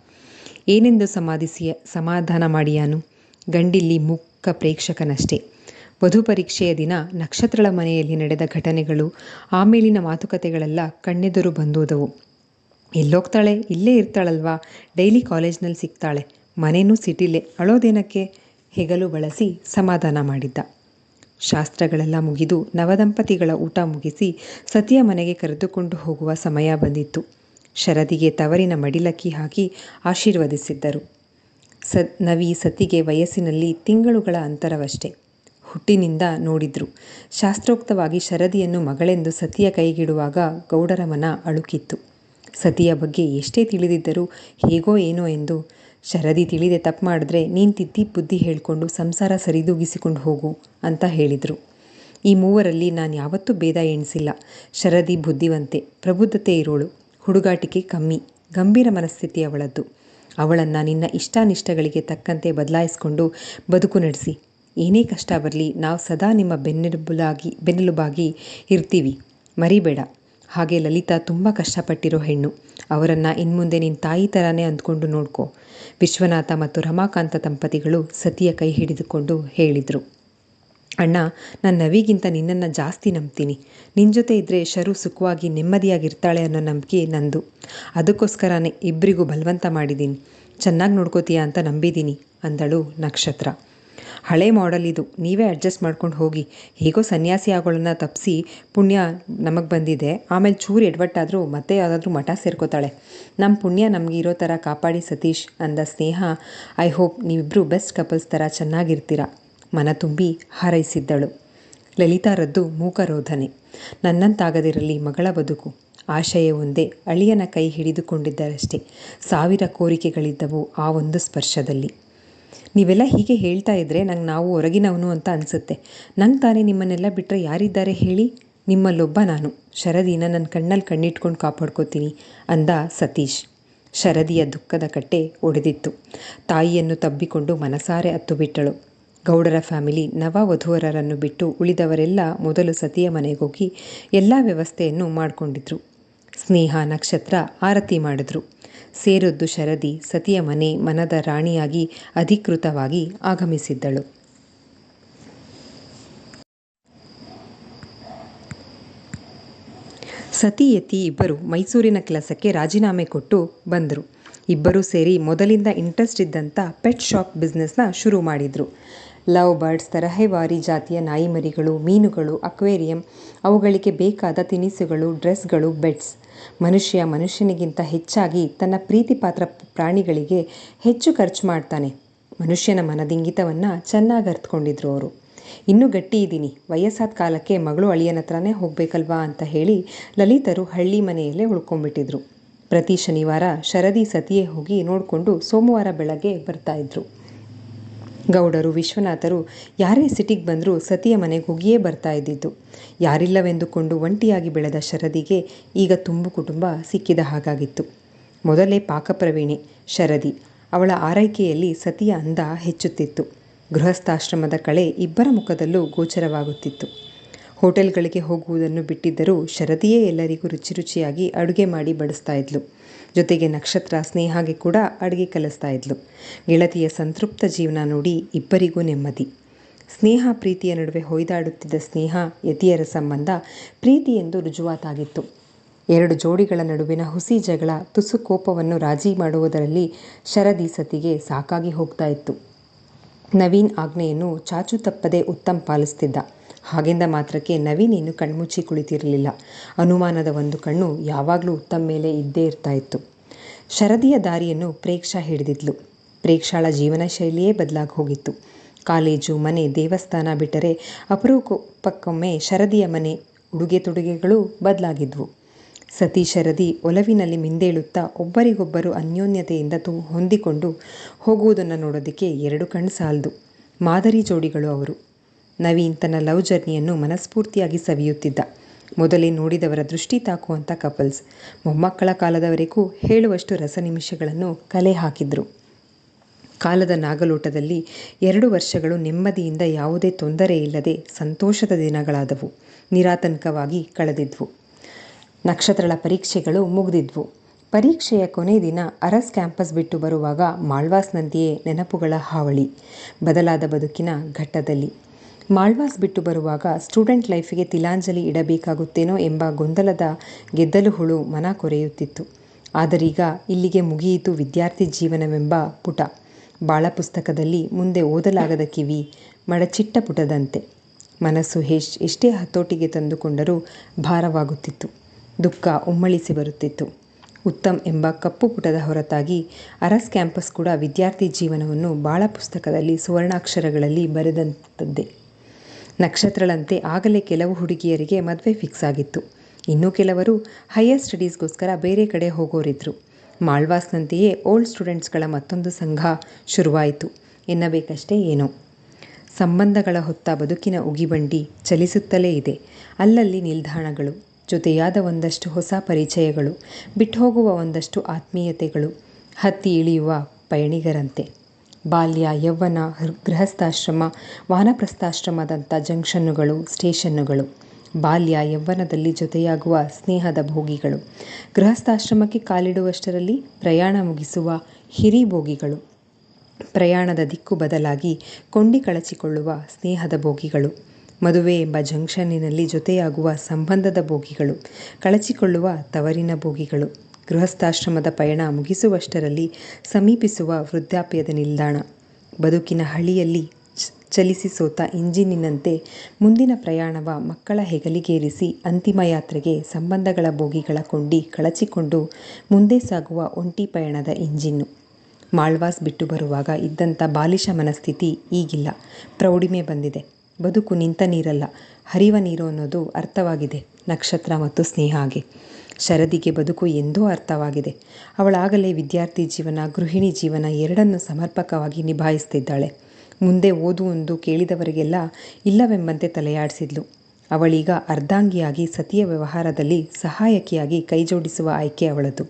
ಏನೆಂದು ಸಮಾಧಾನ ಮಾಡಿಯಾನು? ಗಂಡಿಲ್ಲಿ ಮೂಕ ಪ್ರೇಕ್ಷಕನಷ್ಟೇ. ವಧು ಪರೀಕ್ಷೆಯ ದಿನ ನಕ್ಷತ್ರಳ ಮನೆಯಲ್ಲಿ ನಡೆದ ಘಟನೆಗಳು, ಆಮೇಲಿನ ಮಾತುಕತೆಗಳೆಲ್ಲ ಕಣ್ಣೆದುರು ಬಂದೋದವು. ಎಲ್ಲೋಗ್ತಾಳೆ? ಇಲ್ಲೇ ಇರ್ತಾಳಲ್ವಾ, ಡೈಲಿ ಕಾಲೇಜ್ನಲ್ಲಿ ಸಿಗ್ತಾಳೆ, ಮನೇನೂ ಸಿಟಿಲೇ, ಅಳೋದೇನಕ್ಕೆ? ಹೆಗಲು ಬಳಸಿ ಸಮಾಧಾನ ಮಾಡಿದ್ದ. ಶಾಸ್ತ್ರಗಳೆಲ್ಲ ಮುಗಿದು ನವದಂಪತಿಗಳ ಊಟ ಮುಗಿಸಿ ಸತಿಯ ಮನೆಗೆ ಕರೆದುಕೊಂಡು ಹೋಗುವ ಸಮಯ ಬಂದಿತ್ತು. ಶರದಿಗೆ ತವರಿನ ಮಡಿಲಕ್ಕಿ ಹಾಕಿ ಆಶೀರ್ವದಿಸಿದ್ದರು. ನವಿ ಸತಿಗೆ ವಯಸ್ಸಿನಲ್ಲಿ ತಿಂಗಳುಗಳ ಅಂತರವಷ್ಟೇ. ಹುಟ್ಟಿನಿಂದ ನೋಡಿದ್ರು. ಶಾಸ್ತ್ರೋಕ್ತವಾಗಿ ಶರದಿಯನ್ನು ಮಗಳೆಂದು ಸತಿಯ ಕೈಗಿಡುವಾಗ ಗೌಡರ ಮನ ಅಳುಕಿತ್ತು. ಸತಿಯ ಬಗ್ಗೆ ಎಷ್ಟೇ ತಿಳಿದಿದ್ದರೂ ಹೇಗೋ ಏನೋ ಎಂದು, ಶರದಿ ತಿಳಿದೆ ತಪ್ಪು ಮಾಡಿದ್ರೆ ನೀನು ತಿದ್ದಿ ಬುದ್ಧಿ ಹೇಳ್ಕೊಂಡು ಸಂಸಾರ ಸರಿದೂಗಿಸಿಕೊಂಡು ಹೋಗು ಅಂತ ಹೇಳಿದರು. ಈ ಮೂವರಲ್ಲಿ ನಾನು ಯಾವತ್ತೂ ಭೇದ ಎಣಿಸಿಲ್ಲ. ಶರದಿ ಬುದ್ಧಿವಂತೆ, ಪ್ರಬುದ್ಧತೆ ಇರೋಳು, ಹುಡುಗಾಟಿಕೆ ಕಮ್ಮಿ, ಗಂಭೀರ ಮನಸ್ಥಿತಿ ಅವಳದ್ದು. ಅವಳನ್ನು ನಿನ್ನ ಇಷ್ಟಾನಿಷ್ಟಗಳಿಗೆ ತಕ್ಕಂತೆ ಬದಲಾಯಿಸ್ಕೊಂಡು ಬದುಕು ನಡೆಸಿ. ಏನೇ ಕಷ್ಟ ಬರಲಿ ನಾವು ಸದಾ ನಿಮ್ಮ ಬೆನ್ನೆಲುಬಾಗಿ ಇರ್ತೀವಿ, ಮರಿಬೇಡ. ಹಾಗೆ ಲಲಿತಾ ತುಂಬ ಕಷ್ಟಪಟ್ಟಿರೋ ಹೆಣ್ಣು. ಅವರನ್ನು ಇನ್ಮುಂದೆ ನಿನ್ನ ತಾಯಿ ಥರನೇ ಅಂದ್ಕೊಂಡು ನೋಡ್ಕೋ. ವಿಶ್ವನಾಥ ಮತ್ತು ರಮಾಕಾಂತ ದಂಪತಿಗಳು ಸತಿಯ ಕೈ ಹಿಡಿದುಕೊಂಡು ಹೇಳಿದರು. ಅಣ್ಣ, ನಾನು ನವಿಗಿಂತ ನಿನ್ನನ್ನು ಜಾಸ್ತಿ ನಂಬ್ತೀನಿ. ನಿನ್ನ ಜೊತೆ ಇದ್ದರೆ ಶರು ಸುಖವಾಗಿ ನೆಮ್ಮದಿಯಾಗಿರ್ತಾಳೆ ಅನ್ನೋ ನಂಬಿಕೆ ನಂದು. ಅದಕ್ಕೋಸ್ಕರನೇ ಇಬ್ಬರಿಗೂ ಬಲವಂತ ಮಾಡಿದ್ದೀನಿ. ಚೆನ್ನಾಗಿ ನೋಡ್ಕೋತೀಯಾ ಅಂತ ನಂಬಿದ್ದೀನಿ ಅಂದಳು ನಕ್ಷತ್ರ. ಹಳೆ ಮಾಡೆಲ್ ಇದು, ನೀವೇ ಅಡ್ಜಸ್ಟ್ ಮಾಡ್ಕೊಂಡು ಹೋಗಿ. ಹೇಗೋ ಸನ್ಯಾಸಿ ಆಗೋಳನ್ನ ತಪ್ಪಿಸಿ ಪುಣ್ಯ ನಮಗೆ ಬಂದಿದೆ. ಆಮೇಲೆ ಚೂರು ಎಡವಟ್ಟಾದರೂ ಮತ್ತೆ ಯಾವುದಾದ್ರೂ ಮಠ ಸೇರ್ಕೋತಾಳೆ. ನಮ್ಮ ಪುಣ್ಯ ನಮಗೆ ಇರೋ ಥರ ಕಾಪಾಡಿ ಸತೀಶ್ ಅಂದ ಸ್ನೇಹ. ಐ ಹೋಪ್ ನೀವಿಬ್ಬರು ಬೆಸ್ಟ್ ಕಪಲ್ಸ್ ಥರ ಚೆನ್ನಾಗಿರ್ತೀರ ಮನ ತುಂಬಿ ಹಾರೈಸಿದ್ದಳು. ಲಲಿತಾರದ್ದು ಮೂಕರೋಧನೆ. ನನ್ನಂತಾಗದಿರಲಿ ಮಗಳ ಬದುಕು. ಆಶಯ ಒಂದೇ, ಅಳಿಯನ ಕೈ ಹಿಡಿದುಕೊಂಡಿದ್ದರಷ್ಟೇ. 1000 ಕೋರಿಕೆಗಳಿದ್ದವು ಆ ಒಂದು ಸ್ಪರ್ಶದಲ್ಲಿ. ನೀವೆಲ್ಲ ಹೀಗೆ ಹೇಳ್ತಾ ಇದ್ದರೆ ನಾವು ಹೊರಗಿನವನು ಅಂತ ಅನಿಸುತ್ತೆ. ನಂಗೆ ತಾನೇ ನಿಮ್ಮನ್ನೆಲ್ಲ ಬಿಟ್ಟರೆ ಯಾರಿದ್ದಾರೆ ಹೇಳಿ? ನಿಮ್ಮಲ್ಲೊಬ್ಬ ನಾನು. ಶರದಿನ ನನ್ನ ಕಣ್ಣಲ್ಲಿ ಕಣ್ಣಿಟ್ಕೊಂಡು ಕಾಪಾಡ್ಕೋತೀನಿ ಅಂದ ಸತೀಶ್. ಶರದಿಯ ದುಃಖದ ಕಟ್ಟೆ ಒಡೆದಿತ್ತು. ತಾಯಿಯನ್ನು ತಬ್ಬಿಕೊಂಡು ಮನಸಾರೆ ಅತ್ತು ಬಿಟ್ಟಳು. ಗೌಡರ ಫ್ಯಾಮಿಲಿ ನವ ವಧುವರರನ್ನು ಬಿಟ್ಟು ಉಳಿದವರೆಲ್ಲ ಮೊದಲು ಸತಿಯ ಮನೆಗೋಗಿ ಎಲ್ಲ ವ್ಯವಸ್ಥೆಯನ್ನು ಮಾಡಿಕೊಂಡಿದ್ರು. ಸ್ನೇಹ ನಕ್ಷತ್ರ ಆರತಿ ಮಾಡಿದ್ರು. ಸೇರೊದ್ದು ಶರದಿ ಸತಿಯ ಮನದ ರಾಣಿಯಾಗಿ ಅಧಿಕೃತವಾಗಿ ಆಗಮಿಸಿದ್ದಳು. ಸತಿಯತಿ ಇಬ್ಬರು ಮೈಸೂರಿನ ಕೆಲಸಕ್ಕೆ ರಾಜೀನಾಮೆ ಕೊಟ್ಟು ಬಂದರು. ಇಬ್ಬರೂ ಸೇರಿ ಮೊದಲಿಂದ ಇಂಟ್ರೆಸ್ಟ್ ಇದ್ದಂಥ ಪೆಟ್ ಶಾಪ್ ಬಿಸ್ನೆಸ್ನ ಶುರು ಮಾಡಿದರು. ಲವ್ ಬರ್ಡ್ಸ್, ತರಹೇವಾರಿ ಜಾತಿಯ ನಾಯಿಮರಿಗಳು, ಮೀನುಗಳು, ಅಕ್ವೇರಿಯಂ, ಅವುಗಳಿಗೆ ಬೇಕಾದ ತಿನಿಸುಗಳು, ಡ್ರೆಸ್ಗಳು, ಬೆಡ್ಸ್. ಮನುಷ್ಯನಿಗಿಂತ ಹೆಚ್ಚಾಗಿ ತನ್ನ ಪ್ರೀತಿಪಾತ್ರ ಪ್ರಾಣಿಗಳಿಗೆ ಹೆಚ್ಚು ಖರ್ಚು ಮಾಡ್ತಾನೆ. ಮನುಷ್ಯನ ಮನದಿಂಗಿತವನ್ನು ಚೆನ್ನಾಗಿ ಅರ್ಥಕೊಂಡಿದ್ರು ಅವರು. ಇನ್ನೂ ಗಟ್ಟಿ ಇದ್ದೀನಿ, ವಯಸ್ಸಾದ ಕಾಲಕ್ಕೆ ಮಗಳು ಅಳಿಯನ ಹತ್ರನೇ ಹೋಗ್ಬೇಕಲ್ವಾ ಅಂತ ಹೇಳಿ ಲಲಿತರು ಹಳ್ಳಿ ಮನೆಯಲ್ಲೇ ಉಳ್ಕೊಂಡ್ಬಿಟ್ಟಿದ್ರು. ಪ್ರತಿ ಶನಿವಾರ ಶರದಿ ಸತಿಯೇ ಹೋಗಿ ನೋಡಿಕೊಂಡು ಸೋಮವಾರ ಬೆಳಗ್ಗೆ ಬರ್ತಾಯಿದ್ರು. ಗೌಡರು, ವಿಶ್ವನಾಥರು ಯಾರೇ ಸಿಟಿಗೆ ಬಂದರೂ ಸತಿಯ ಮನೆಗೆ ಹೋಗಿಯೇ ಬರ್ತಾ ಇದ್ದಿದ್ದು. ಯಾರಿಲ್ಲವೆಂದುಕೊಂಡು ಒಂಟಿಯಾಗಿ ಬೆಳೆದ ಶರದಿಗೆ ಈಗ ತುಂಬು ಕುಟುಂಬ ಸಿಕ್ಕಿದ ಹಾಗಾಗಿತ್ತು. ಮೊದಲೇ ಪಾಕಪ್ರವೀಣೆ ಶರದಿ. ಅವಳ ಆರೈಕೆಯಲ್ಲಿ ಸತಿಯ ಅಂದ ಹೆಚ್ಚುತ್ತಿತ್ತು. ಗೃಹಸ್ಥಾಶ್ರಮದ ಕಳೆ ಇಬ್ಬರ ಮುಖದಲ್ಲೂ ಗೋಚರವಾಗುತ್ತಿತ್ತು. ಹೋಟೆಲ್ಗಳಿಗೆ ಹೋಗುವುದನ್ನು ಬಿಟ್ಟಿದ್ದರೂ ಶರದಿಯೇ ಎಲ್ಲರಿಗೂ ರುಚಿ ರುಚಿಯಾಗಿ ಅಡುಗೆ ಮಾಡಿ ಬಡಿಸ್ತಾ ಇದ್ಲು. ಜೊತೆಗೆ ನಕ್ಷತ್ರ, ಸ್ನೇಹಾಗೆ ಕೂಡ ಅಡುಗೆ ಕಲಿಸ್ತಾ ಇದ್ಲು. ಗೆಳತಿಯ ಸಂತೃಪ್ತ ಜೀವನ ನೋಡಿ ಇಬ್ಬರಿಗೂ ನೆಮ್ಮದಿ. ಸ್ನೇಹ ಪ್ರೀತಿಯ ನಡುವೆ ಹೊಯ್ದಾಡುತ್ತಿದ್ದ ಸ್ನೇಹ ಯತಿಯರ ಸಂಬಂಧ ಪ್ರೀತಿ ಎಂದು ರುಜುವಾತಾಗಿತ್ತು. ಎರಡು ಜೋಡಿಗಳ ನಡುವಿನ ಹುಸಿ ಜಗಳ, ತುಸು ಕೋಪವನ್ನು ರಾಜಿ ಮಾಡುವುದರಲ್ಲಿ ಶರದಿ ಸತಿಗೆ ಸಾಕಾಗಿ ಹೋಗ್ತಾ ಇತ್ತು. ನವೀನ್ ಆಜ್ಞೆಯನ್ನು ಚಾಚು ತಪ್ಪದೆ ಉತ್ತಮ್ ಪಾಲಿಸ್ತಿದ್ದ. ಹಾಗೆಂದ ಮಾತ್ರಕ್ಕೆ ನವೀನ್ ಏನು ಕಣ್ಮುಚ್ಚಿ ಕುಳಿತಿರಲಿಲ್ಲ. ಅನುಮಾನದ ಒಂದು ಕಣ್ಣು ಯಾವಾಗಲೂ ಉತ್ತಮ್ ಮೇಲೆ ಇದ್ದೇ ಇರ್ತಾ ಇತ್ತು. ಶರದಿಯ ದಾರಿಯನ್ನು ಪ್ರೇಕ್ಷಾ ಹಿಡಿದಿದ್ಲು. ಪ್ರೇಕ್ಷಾಳ ಜೀವನ ಶೈಲಿಯೇ ಬದಲಾಗಿ ಹೋಗಿತ್ತು. ಕಾಲೇಜು, ಮನೆ, ದೇವಸ್ಥಾನ ಬಿಟ್ಟರೆ ಅಪರೂಪಕ್ಕೊಮ್ಮೆ ಶರದಿಯ ಮನೆ, ಉಡುಗೆ ತೊಡುಗೆಗಳೂ ಬದಲಾಗಿದ್ವು. ಸತಿ ಶರದಿ ಒಲವಿನಲ್ಲಿ ಮಿಂದೇಳುತ್ತಾ ಒಬ್ಬರಿಗೊಬ್ಬರು ಅನ್ಯೋನ್ಯತೆಯಿಂದ ಹೊಂದಿಕೊಂಡು ಹೋಗುವುದನ್ನು ನೋಡೋದಕ್ಕೆ ಎರಡು ಕಣ್ಣು ಸಾಲದು. ಮಾದರಿ ಜೋಡಿಗಳು ಅವರು. ನವೀನ್ ತನ್ನ ಲವ್ ಜರ್ನಿಯನ್ನು ಮನಸ್ಫೂರ್ತಿಯಾಗಿ ಸವಿಯುತ್ತಿದ್ದ. ಮೊದಲೇ ನೋಡಿದವರ ದೃಷ್ಟಿ ತಾಕುವಂಥ ಕಪಲ್ಸ್. ಮೊಮ್ಮಕ್ಕಳ ಕಾಲದವರೆಗೂ ಹೇಳುವಷ್ಟು ರಸನಿಮಿಷಗಳನ್ನು ಕಲೆ ಹಾಕಿದ್ರು. ಕಾಲದ ನಾಗಲೋಟದಲ್ಲಿ 2 ವರ್ಷಗಳು ನೆಮ್ಮದಿಯಿಂದ ಯಾವುದೇ ತೊಂದರೆ ಇಲ್ಲದೆ ಸಂತೋಷದ ದಿನಗಳಾದವು. ನಿರಾತಂಕವಾಗಿ ಕಳೆದಿದ್ವು. ನಕ್ಷತ್ರಳ ಪರೀಕ್ಷೆಗಳು ಮುಗಿದಿದ್ವು. ಪರೀಕ್ಷೆಯ ಕೊನೆ ದಿನ ಅರಸ್ ಕ್ಯಾಂಪಸ್ ಬಿಟ್ಟು ಬರುವಾಗ ಮಾಳ್ವಾಸ್ನಂತೆಯೇ ನೆನಪುಗಳ ಹಾವಳಿ. ಬದಲಾದ ಬದುಕಿನ ಘಟ್ಟದಲ್ಲಿ ಮಾಳ್ವಾಸ್ ಬಿಟ್ಟು ಬರುವಾಗ ಸ್ಟೂಡೆಂಟ್ ಲೈಫಿಗೆ ತಿಲಾಂಜಲಿ ಇಡಬೇಕಾಗುತ್ತೇನೋ ಎಂಬ ಗೊಂದಲದ ಗೆದ್ದಲು ಹುಳು ಮನ ಕೊರೆಯುತ್ತಿತ್ತು. ಆದರೀಗ ಇಲ್ಲಿಗೆ ಮುಗಿಯಿತು ವಿದ್ಯಾರ್ಥಿ ಜೀವನವೆಂಬ ಪುಟ. ಬಾಳ ಪುಸ್ತಕದಲ್ಲಿ ಮುಂದೆ ಓದಲಾಗದ ಕಿವಿ ಮಡಚಿಟ್ಟ ಪುಟದಂತೆ. ಮನಸ್ಸು ಎಷ್ಟೇ ಹತೋಟಿಗೆ ತಂದುಕೊಂಡರೂ ಭಾರವಾಗುತ್ತಿತ್ತು. ದುಃಖ ಉಮ್ಮಳಿಸಿ ಬರುತ್ತಿತ್ತು. ಉತ್ತಮ್ ಎಂಬ ಕಪ್ಪು ಪುಟದ ಹೊರತಾಗಿ ಅರಸ್ ಕ್ಯಾಂಪಸ್ ಕೂಡ ವಿದ್ಯಾರ್ಥಿ ಜೀವನವನ್ನು ಬಾಳ ಪುಸ್ತಕದಲ್ಲಿ ಸುವರ್ಣಾಕ್ಷರಗಳಲ್ಲಿ ಬರೆದಂಥದ್ದೇ. ನಕ್ಷತ್ರಳಂತೆ ಆಗಲೇ ಕೆಲವು ಹುಡುಗಿಯರಿಗೆ ಮದುವೆ ಫಿಕ್ಸ್ ಆಗಿತ್ತು. ಇನ್ನೂ ಕೆಲವರು ಹೈಯರ್ ಸ್ಟಡೀಸ್ಗೋಸ್ಕರ ಬೇರೆ ಕಡೆ ಹೋಗೋರಿದ್ರು. ಮಾಳ್ವಾಸ್ನಂತೆಯೇ ಓಲ್ಡ್ ಸ್ಟೂಡೆಂಟ್ಸ್ಗಳ ಮತ್ತೊಂದು ಸಂಘ ಶುರುವಾಯಿತು ಎನ್ನಬೇಕಷ್ಟೇ ಏನೋ. ಸಂಬಂಧಗಳ ಹೊತ್ತ ಬದುಕಿನ ಉಗಿಬಂಡಿ ಚಲಿಸುತ್ತಲೇ ಇದೆ. ಅಲ್ಲಲ್ಲಿ ನಿಲ್ದಾಣಗಳು, ಜೊತೆಯಾದ ಒಂದಷ್ಟು ಹೊಸ ಪರಿಚಯಗಳು, ಬಿಟ್ಟುಹೋಗುವ ಒಂದಷ್ಟು ಆತ್ಮೀಯತೆಗಳು, ಹತ್ತಿ ಇಳಿಯುವ ಪಯಣಿಗರಂತೆ. ಬಾಲ್ಯ, ಯೌವನ, ಗೃಹಸ್ಥಾಶ್ರಮ, ವಾನಪ್ರಸ್ಥಾಶ್ರಮದಂಥ ಜಂಕ್ಷನ್ನುಗಳು, ಸ್ಟೇಷನ್ನುಗಳು. ಬಾಲ್ಯ ಯೌವನದಲ್ಲಿ ಜೊತೆಯಾಗುವ ಸ್ನೇಹದ ಭೋಗಿಗಳು, ಗೃಹಸ್ಥಾಶ್ರಮಕ್ಕೆ ಕಾಲಿಡುವಷ್ಟರಲ್ಲಿ ಪ್ರಯಾಣ ಮುಗಿಸುವ ಹಿರಿಬೋಗಿಗಳು, ಪ್ರಯಾಣದ ದಿಕ್ಕು ಬದಲಾಗಿ ಕೊಂಡಿ ಕಳಚಿಕೊಳ್ಳುವ ಸ್ನೇಹದ ಬೋಗಿಗಳು, ಮದುವೆ ಎಂಬ ಜಂಕ್ಷನ್ನಿನಲ್ಲಿ ಜೊತೆಯಾಗುವ ಸಂಬಂಧದ ಬೋಗಿಗಳು, ಕಳಚಿಕೊಳ್ಳುವ ತವರಿನ ಬೋಗಿಗಳು, ಗೃಹಸ್ಥಾಶ್ರಮದ ಪಯಣ ಮುಗಿಸುವಷ್ಟರಲ್ಲಿ ಸಮೀಪಿಸುವ ವೃದ್ಧಾಪ್ಯದ ನಿಲ್ದಾಣ. ಬದುಕಿನ ಹಳಿಯಲ್ಲಿ ಚಲಿಸಿ ಸೋತ ಇಂಜಿನಿನಂತೆ ಮುಂದಿನ ಪ್ರಯಾಣವ ಮಕ್ಕಳ ಹೆಗಲಿಗೇರಿಸಿ ಅಂತಿಮ ಯಾತ್ರೆಗೆ ಸಂಬಂಧಗಳ ಬೋಗಿಗಳ ಕೊಂಡಿ ಕಳಚಿಕೊಂಡು ಮುಂದೆ ಸಾಗುವ ಒಂಟಿ ಪಯಣದ ಇಂಜಿನ್ನು. ಮಾಳ್ವಾಸ್ ಬಿಟ್ಟು ಬರುವಾಗ ಇದ್ದಂಥ ಬಾಲಿಶ ಮನಸ್ಥಿತಿ ಈಗಿಲ್ಲ. ಪ್ರೌಢಿಮೆ ಬಂದಿದೆ. ಬದುಕು ನಿಂತ ನೀರಲ್ಲ, ಹರಿವ ನೀರು ಅನ್ನೋದು ಅರ್ಥವಾಗಿದೆ ನಕ್ಷತ್ರ ಮತ್ತು ಸ್ನೇಹಾಗೆ. ಶರದಿಗೆ ಬದುಕು ಎಂದೋ ಅರ್ಥವಾಗಿದೆ. ಅವಳಾಗಲೇ ವಿದ್ಯಾರ್ಥಿ ಜೀವನ, ಗೃಹಿಣಿ ಜೀವನ ಎರಡನ್ನೂ ಸಮರ್ಪಕವಾಗಿ ನಿಭಾಯಿಸ್ತಿದ್ದಾಳೆ. ಮುಂದೆ ಓದುವೊಂದು ಕೇಳಿದವರಿಗೆಲ್ಲ ಇಲ್ಲವೆಂಬಂತೆ ತಲೆಯಾಡಿಸಿದ್ಲು. ಅವಳೀಗ ಅರ್ಧಾಂಗಿಯಾಗಿ ಸತಿಯ ವ್ಯವಹಾರದಲ್ಲಿ ಸಹಾಯಕಿಯಾಗಿ ಕೈಜೋಡಿಸುವ ಆಯ್ಕೆ ಅವಳದು.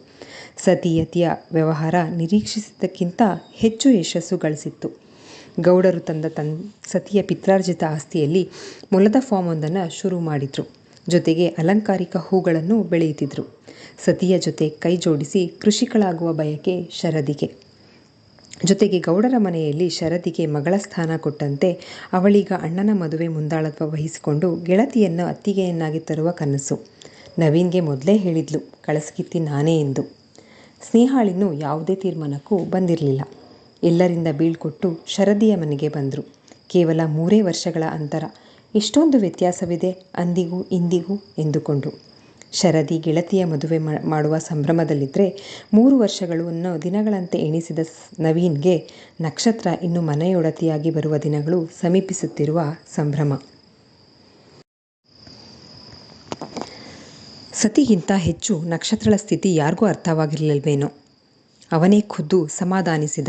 ಸತಿಯತಿಯ ವ್ಯವಹಾರ ನಿರೀಕ್ಷಿಸಿದ್ದಕ್ಕಿಂತ ಹೆಚ್ಚು ಯಶಸ್ಸು ಗಳಿಸಿತ್ತು. ಗೌಡರು ತಂದ ಸತಿಯ ಪಿತ್ರಾರ್ಜಿತ ಆಸ್ತಿಯಲ್ಲಿ ಮೊಲದ ಫಾರ್ಮ್ ಒಂದನ್ನು ಶುರು ಮಾಡಿದ್ರು. ಜೊತೆಗೆ ಅಲಂಕಾರಿಕ ಹೂಗಳನ್ನು ಬೆಳೆಯುತ್ತಿದ್ರು. ಸತಿಯ ಜೊತೆ ಕೈ ಜೋಡಿಸಿ ಕೃಷಿಕಳಾಗುವ ಬಯಕೆ ಶರದಿಗೆ. ಜೊತೆಗೆ ಗೌಡರ ಮನೆಯಲ್ಲಿ ಶರದಿಗೆ ಮಗಳ ಸ್ಥಾನ ಕೊಟ್ಟಂತೆ ಅವಳೀಗ ಅಣ್ಣನ ಮದುವೆ ಮುಂದಾಳತ್ವ ವಹಿಸಿಕೊಂಡು ಗೆಳತಿಯನ್ನು ಅತ್ತಿಗೆಯನ್ನಾಗಿ ತರುವ ಕನಸು. ನವೀನ್ಗೆ ಮೊದಲೇ ಹೇಳಿದ್ಲು ಕಳಸಕಿತ್ತಿ ನಾನೇ ಎಂದು. ಸ್ನೇಹಾಳಿನ್ನೂ ಯಾವುದೇ ತೀರ್ಮಾನಕ್ಕೂ ಬಂದಿರಲಿಲ್ಲ. ಎಲ್ಲರಿಂದ ಬೀಳ್ಕೊಟ್ಟು ಶರದಿಯ ಮನೆಗೆ ಬಂದರು. ಕೇವಲ 3 ವರ್ಷಗಳ ಅಂತರ, ಎಷ್ಟೊಂದು ವ್ಯತ್ಯಾಸವಿದೆ ಅಂದಿಗೂ ಇಂದಿಗೂ ಎಂದುಕೊಂಡು. ಶರದಿ ಗೆಳತಿಯ ಮದುವೆ ಮಾಡುವ ಸಂಭ್ರಮದಲ್ಲಿದ್ದರೆ 3 ವರ್ಷಗಳು ಅನ್ನೋ ದಿನಗಳಂತೆ ಎಣಿಸಿದ ನವೀನ್ಗೆ ನಕ್ಷತ್ರ ಇನ್ನು ಮನೆಯೊಡತಿಯಾಗಿ ಬರುವ ದಿನಗಳು ಸಮೀಪಿಸುತ್ತಿರುವ ಸಂಭ್ರಮ. ಸತಿಗಿಂತ ಹೆಚ್ಚು ನಕ್ಷತ್ರಳ ಸ್ಥಿತಿ ಯಾರಿಗೂ ಅರ್ಥವಾಗಿರಲಿಲ್ವೇನೋ. ಅವನೇ ಖುದ್ದು ಸಮಾಧಾನಿಸಿದ.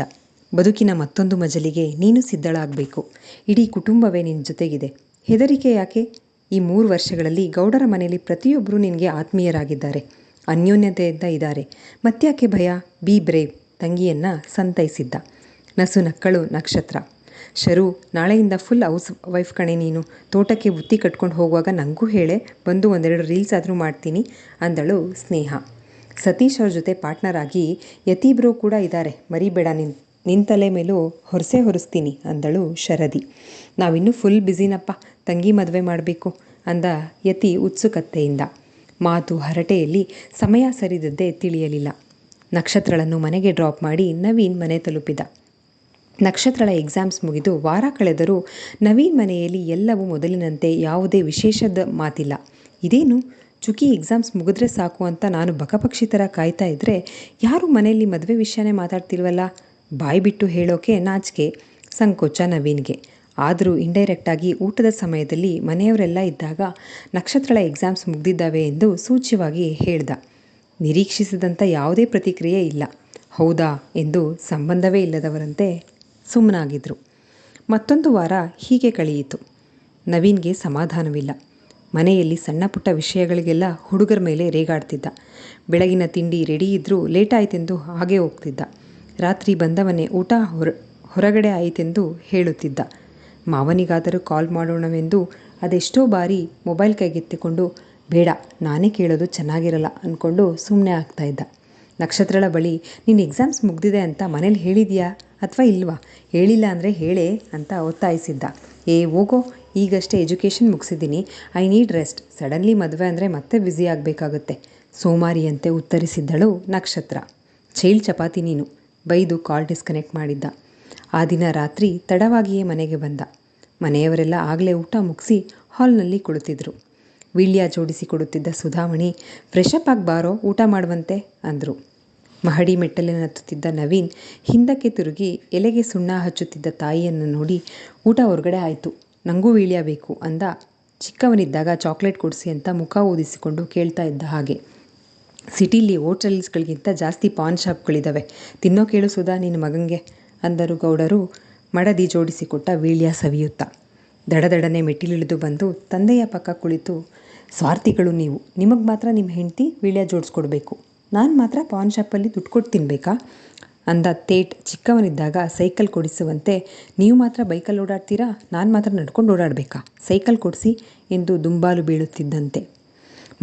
ಬದುಕಿನ ಮತ್ತೊಂದು ಮಜಲಿಗೆ ನೀನು ಸಿದ್ಧಳಾಗಬೇಕು. ಇಡೀ ಕುಟುಂಬವೇ ನಿನ್ನ ಜೊತೆಗಿದೆ. ಹೆದರಿಕೆ ಯಾಕೆ? ಈ 3 ವರ್ಷಗಳಲ್ಲಿ ಗೌಡರ ಮನೆಯಲ್ಲಿ ಪ್ರತಿಯೊಬ್ಬರೂ ನಿನಗೆ ಆತ್ಮೀಯರಾಗಿದ್ದಾರೆ, ಅನ್ಯೋನ್ಯತೆಯಿಂದ ಇದ್ದಾರೆ. ಮತ್ತ್ಯಾಕೆ ಭಯ? ಬಿ ಬ್ರೇವ್ ತಂಗಿಯನ್ನು ಸಂತೈಸಿದ್ದ. ನಸು ನಕ್ಕಳು ನಕ್ಷತ್ರ. ಶರು, ನಾಳೆಯಿಂದ ಫುಲ್ ಹೌಸ್ ವೈಫ್ ಕಣೆ ನೀನು. ತೋಟಕ್ಕೆ ಬುತ್ತಿ ಕಟ್ಕೊಂಡು ಹೋಗುವಾಗ ನನಗೂ ಹೇಳೆ, ಬಂದು 1-2 ರೀಲ್ಸ್ ಆದರೂ ಮಾಡ್ತೀನಿ ಅಂದಳು ಸ್ನೇಹ. ಸತೀಶ್ ಅವ್ರ ಜೊತೆ ಪಾರ್ಟ್ನರ್ ಆಗಿ ಯತೀಬ್ರು ಕೂಡ ಇದ್ದಾರೆ, ಮರಿಬೇಡ. ನಿನ್ನ ತಲೆ ಮೇಲೂ ಹೊರಿಸ್ತೀನಿ ಅಂದಳು ಶರದಿ. ನಾವಿನ್ನೂ ಫುಲ್ ಬ್ಯುಸಿನಪ್ಪ, ತಂಗಿ ಮದುವೆ ಮಾಡಬೇಕು ಅಂದ ಯತಿ ಉತ್ಸುಕತೆಯಿಂದ. ಮಾತು ಹರಟೆಯಲ್ಲಿ ಸಮಯ ಸರಿದದ್ದೇ ತಿಳಿಯಲಿಲ್ಲ. ನಕ್ಷತ್ರಳನ್ನು ಮನೆಗೆ ಡ್ರಾಪ್ ಮಾಡಿ ನವೀನ್ ಮನೆ ತಲುಪಿದ. ನಕ್ಷತ್ರಳ ಎಕ್ಸಾಮ್ಸ್ ಮುಗಿದು ವಾರ ಕಳೆದರೂ ನವೀನ್ ಮನೆಯಲ್ಲಿ ಎಲ್ಲವೂ ಮೊದಲಿನಂತೆ, ಯಾವುದೇ ವಿಶೇಷದ ಮಾತಿಲ್ಲ. ಇದೇನು ಚುಕಿ ಎಕ್ಸಾಮ್ಸ್ ಮುಗಿದ್ರೆ ಸಾಕು ಅಂತ ನಾನು ಬಕಪಕ್ಷಿ ಥರ ಕಾಯ್ತಾ ಇದ್ದರೆ ಯಾರೂ ಮನೆಯಲ್ಲಿ ಮದುವೆ ವಿಷಯನೇ ಮಾತಾಡ್ತಿಲ್ವಲ್ಲ? ಬಾಯಿ ಬಿಟ್ಟು ಹೇಳೋಕೆ ನಾಚಿಕೆ, ಸಂಕೋಚ ನವೀನ್ಗೆ. ಆದರೂ ಇಂಡೈರೆಕ್ಟಾಗಿ ಊಟದ ಸಮಯದಲ್ಲಿ ಮನೆಯವರೆಲ್ಲ ಇದ್ದಾಗ ನಕ್ಷತ್ರಳ ಎಕ್ಸಾಮ್ಸ್ ಮುಗ್ದಿದ್ದಾವೆ ಎಂದು ಸೂಚ್ಯವಾಗಿ ಹೇಳ್ದ. ನಿರೀಕ್ಷಿಸಿದಂಥ ಯಾವುದೇ ಪ್ರತಿಕ್ರಿಯೆ ಇಲ್ಲ. ಹೌದಾ ಎಂದು ಸಂಬಂಧವೇ ಇಲ್ಲದವರಂತೆ ಸುಮ್ಮನಾಗಿದ್ರು. ಮತ್ತೊಂದು ವಾರ ಹೀಗೆ ಕಳೆಯಿತು. ನವೀನ್ಗೆ ಸಮಾಧಾನವಿಲ್ಲ. ಮನೆಯಲ್ಲಿ ಸಣ್ಣ ಪುಟ್ಟ ವಿಷಯಗಳಿಗೆಲ್ಲ ಹುಡುಗರ ಮೇಲೆ ರೇಗಾಡ್ತಿದ್ದ. ಬೆಳಗಿನ ತಿಂಡಿ ರೆಡಿ ಇದ್ದರೂ ಲೇಟ್ ಆಯ್ತೆಂದು ಹಾಗೆ ಹೋಗ್ತಿದ್ದ. ರಾತ್ರಿ ಬಂದವನೇ ಊಟ ಹೊರಗಡೆ ಆಯಿತೆಂದು ಹೇಳುತ್ತಿದ್ದ. ಮಾವನಿಗಾದರೂ ಕಾಲ್ ಮಾಡೋಣವೆಂದು ಅದೆಷ್ಟೋ ಬಾರಿ ಮೊಬೈಲ್ ಕೈಗೆತ್ತಿಕೊಂಡು ಬೇಡ, ನಾನೇ ಕೇಳೋದು ಚೆನ್ನಾಗಿರಲ್ಲ ಅಂದ್ಕೊಂಡು ಸುಮ್ಮನೆ ಆಗ್ತಾಯಿದ್ದ. ನಕ್ಷತ್ರಳ ಬಳಿ ನಿನ್ನ ಎಕ್ಸಾಮ್ಸ್ ಮುಗ್ದಿದೆ ಅಂತ ಮನೇಲಿ ಹೇಳಿದೆಯಾ ಅಥವಾ ಇಲ್ವಾ? ಹೇಳಿಲ್ಲ ಅಂದರೆ ಹೇಳೇ ಅಂತ ಒತ್ತಾಯಿಸಿದ್ದ. ಹೋಗೋ, ಈಗಷ್ಟೇ ಎಜುಕೇಷನ್ ಮುಗಿಸಿದ್ದೀನಿ, ಐ ನೀಡ್ ರೆಸ್ಟ್. ಸಡನ್ಲಿ ಮದುವೆ ಅಂದರೆ ಮತ್ತೆ ಬ್ಯುಸಿ ಆಗಬೇಕಾಗುತ್ತೆ ಸೋಮಾರಿಯಂತೆ ಉತ್ತರಿಸಿದ್ದಳು ನಕ್ಷತ್ರ. ಚೈಲ್ಡ್ ಚಪಾತಿ ನೀನು, ಬೈದು ಕಾಲ್ ಡಿಸ್ಕನೆಕ್ಟ್ ಮಾಡಿದ್ದ. ಆ ದಿನ ರಾತ್ರಿ ತಡವಾಗಿಯೇ ಮನೆಗೆ ಬಂದ. ಮನೆಯವರೆಲ್ಲ ಆಗಲೇ ಊಟ ಮುಗಿಸಿ ಹಾಲ್ನಲ್ಲಿ ಕುಳಿತಿದ್ರು. ವೀಳ್ಯ ಜೋಡಿಸಿ ಕೊಡುತ್ತಿದ್ದ ಸುಧಾಮಣಿ, ಫ್ರೆಶಪ್ ಆಗಿ ಬಾರೋ, ಊಟ ಮಾಡುವಂತೆ ಅಂದರು. ಮಹಡಿ ಮೆಟ್ಟಲಿನ ಹತ್ತುತ್ತಿದ್ದ ನವೀನ್ ಹಿಂದಕ್ಕೆ ತಿರುಗಿ ಎಲೆಗೆ ಸುಣ್ಣ ಹಚ್ಚುತ್ತಿದ್ದ ತಾಯಿಯನ್ನು ನೋಡಿ, ಊಟ ಹೊರಗಡೆ ಆಯಿತು, ನನಗೂ ವೀಳ್ಯ ಬೇಕು ಅಂದ. ಚಿಕ್ಕವನಿದ್ದಾಗ ಚಾಕ್ಲೇಟ್ ಕೊಡಿಸಿ ಅಂತ ಮುಖ ಊದಿಸಿಕೊಂಡು ಕೇಳ್ತಾ ಇದ್ದ ಹಾಗೆ. ಸಿಟಿಲಿ ಹೋಟೆಲ್ಸ್ಗಳಿಗಿಂತ ಜಾಸ್ತಿ ಪಾನ್ ಶಾಪ್ಗಳಿದ್ದಾವೆ, ತಿನ್ನೋ ಕೇಳು ಸುಧಾ ನಿನ್ನ ಮಗಂಗೆ ಅಂದರು ಗೌಡರು ಮಡದಿ ಜೋಡಿಸಿಕೊಟ್ಟ ವೀಳ್ಯ ಸವಿಯುತ್ತಾ. ದಡದಡನೆ ಮೆಟ್ಟಿಲಿಳಿದು ಬಂದು ತಂದೆಯ ಪಕ್ಕ ಕುಳಿತು, ಸ್ವಾರ್ಥಿಗಳು ನೀವು, ನಿಮಗೆ ಮಾತ್ರ ನಿಮ್ಮ ಹೆಂಡತಿ ವೀಳ್ಯ ಜೋಡಿಸ್ಕೊಡ್ಬೇಕು, ನಾನು ಮಾತ್ರ ಪಾನ್ ಶಾಪಲ್ಲಿ ದುಡ್ಡು ಕೊಟ್ಟು ತಿನ್ನಬೇಕಾ ಅಂದ. ತೇಟ್ ಚಿಕ್ಕವನಿದ್ದಾಗ ಸೈಕಲ್ ಕೊಡಿಸುವಂತೆ, ನೀವು ಮಾತ್ರ ಬೈಕಲ್ಲಿ ಓಡಾಡ್ತೀರಾ, ನಾನು ಮಾತ್ರ ನಡ್ಕೊಂಡು ಓಡಾಡಬೇಕಾ, ಸೈಕಲ್ ಕೊಡಿಸಿ ಎಂದು ದುಂಬಾಲು ಬೀಳುತ್ತಿದ್ದಂತೆ.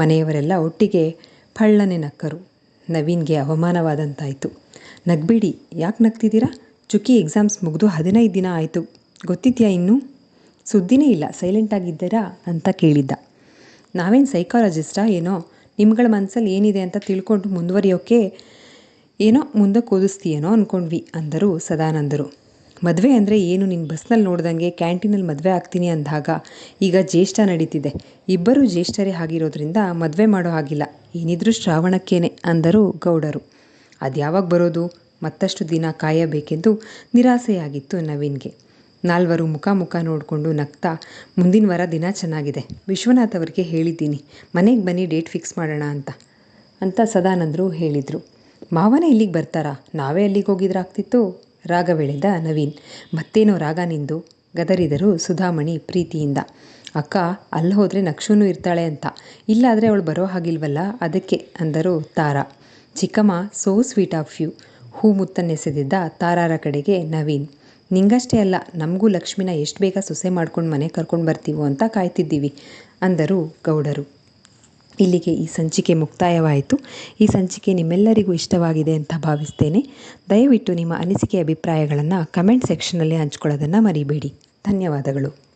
ಮನೆಯವರೆಲ್ಲ ಒಟ್ಟಿಗೆ ಪಳ್ಳನೆ ನಕ್ಕರು. ನವೀನ್ಗೆ ಅವಮಾನವಾದಂತಾಯಿತು. ನಗ್ಬೇಡಿ, ಯಾಕೆ ನಗ್ತಿದ್ದೀರಾ? ಚುಕ್ಕಿ ಎಕ್ಸಾಮ್ಸ್ ಮುಗಿದು 15 ದಿನ ಆಯಿತು, ಗೊತ್ತಿದೆಯಾ ಇನ್ನೂ? ಸುದ್ದಿನೇ ಇಲ್ಲ, ಸೈಲೆಂಟಾಗಿದ್ದೀರಾ ಅಂತ ಕೇಳಿದ್ದ. ನಾವೇನು ಸೈಕಾಲಜಿಸ್ಟಾ ಏನೋ, ನಿಮ್ಗಳ ಮನಸ್ಸಲ್ಲಿ ಏನಿದೆ ಅಂತ ತಿಳ್ಕೊಂಡು ಮುಂದುವರಿಯೋಕೆ ಏನೋ ಮುಂದಕ್ಕೆ ಓದಿಸ್ತೀಯೇನೋ ಅಂದ್ಕೊಂಡ್ವಿ ಅಂದರು ಸದಾನಂದರು. ಮದುವೆ ಅಂದರೆ ಏನು, ನಿನ್ನ ಬಸ್ನಲ್ಲಿ ನೋಡ್ದಂಗೆ ಕ್ಯಾಂಟೀನಲ್ಲಿ ಮದುವೆ ಆಗ್ತೀನಿ ಅಂದಾಗ ಈಗ ಜ್ಯೇಷ್ಠ ನಡೀತಿದೆ, ಇಬ್ಬರೂ ಜ್ಯೇಷ್ಠರೇ ಆಗಿರೋದ್ರಿಂದ ಮದುವೆ ಮಾಡೋ ಹಾಗಿಲ್ಲ, ಏನಿದ್ರೂ ಶ್ರಾವಣಕ್ಕೇನೆ ಅಂದರು ಗೌಡರು. ಅದ್ಯಾವಾಗ ಬರೋದು? ಮತ್ತಷ್ಟು ದಿನ ಕಾಯಬೇಕೆಂದು ನಿರಾಸೆಯಾಗಿತ್ತು ನವೀನ್ಗೆ. ನಾಲ್ವರು ಮುಖ ನೋಡಿಕೊಂಡು ನಗ್ತಾ, ಮುಂದಿನ ವಾರ ದಿನ ಚೆನ್ನಾಗಿದೆ, ವಿಶ್ವನಾಥ್ ಅವರಿಗೆ ಹೇಳಿದ್ದೀನಿ, ಮನೆಗೆ ಬನ್ನಿ ಡೇಟ್ ಫಿಕ್ಸ್ ಮಾಡೋಣ ಅಂತ ಸದಾನಂದರು ಹೇಳಿದರು. ಮಾವನೇ ಇಲ್ಲಿಗೆ ಬರ್ತಾರಾ? ನಾವೇ ಅಲ್ಲಿಗೆ ಹೋಗಿದ್ರಾಗ್ತಿತ್ತು ರಾಗವೆಳೆದ ನವೀನ್. ಮತ್ತೇನೋ ರಾಗ ನಿಂದು ಗದರಿದರು ಸುಧಾಮಣಿ ಪ್ರೀತಿಯಿಂದ. ಅಕ್ಕ, ಅಲ್ಲಿ ಹೋದರೆ ನಕ್ಷುನೂ ಇರ್ತಾಳೆ ಅಂತ, ಇಲ್ಲಾದರೆ ಅವಳು ಬರೋ ಹಾಗಿಲ್ವಲ್ಲ ಅದಕ್ಕೆ ಅಂದರು ತಾರಾ. ಚಿಕ್ಕಮ್ಮ, ಸೋ ಸ್ವೀಟ್ ಆಫ್ ಯು. ಹೂ ಮುತ್ತನ್ನೆಸೆದಿದ್ದ ತಾರಾರ ಕಡೆಗೆ ನವೀನ್. ನಿಂಗಷ್ಟೇ ಅಲ್ಲ, ನಮಗೂ ಲಕ್ಷ್ಮಿನ ಎಷ್ಟು ಬೇಗ ಸೊಸೆ ಮಾಡ್ಕೊಂಡು ಮನೆ ಕರ್ಕೊಂಡು ಬರ್ತೀವೋ ಅಂತ ಕಾಯ್ತಿದ್ದೀವಿ ಅಂದರು ಗೌಡರು. ಇಲ್ಲಿಗೆ ಈ ಸಂಚಿಕೆ ಮುಕ್ತಾಯವಾಯಿತು. ಈ ಸಂಚಿಕೆ ನಿಮ್ಮೆಲ್ಲರಿಗೂ ಇಷ್ಟವಾಗಿದೆ ಅಂತ ಭಾವಿಸ್ತೇನೆ. ದಯವಿಟ್ಟು ನಿಮ್ಮ ಅನಿಸಿಕೆ ಅಭಿಪ್ರಾಯಗಳನ್ನು ಕಮೆಂಟ್ ಸೆಕ್ಷನಲ್ಲಿ ಹಂಚ್ಕೊಳ್ಳೋದನ್ನು ಮರಿಬೇಡಿ. ಧನ್ಯವಾದಗಳು.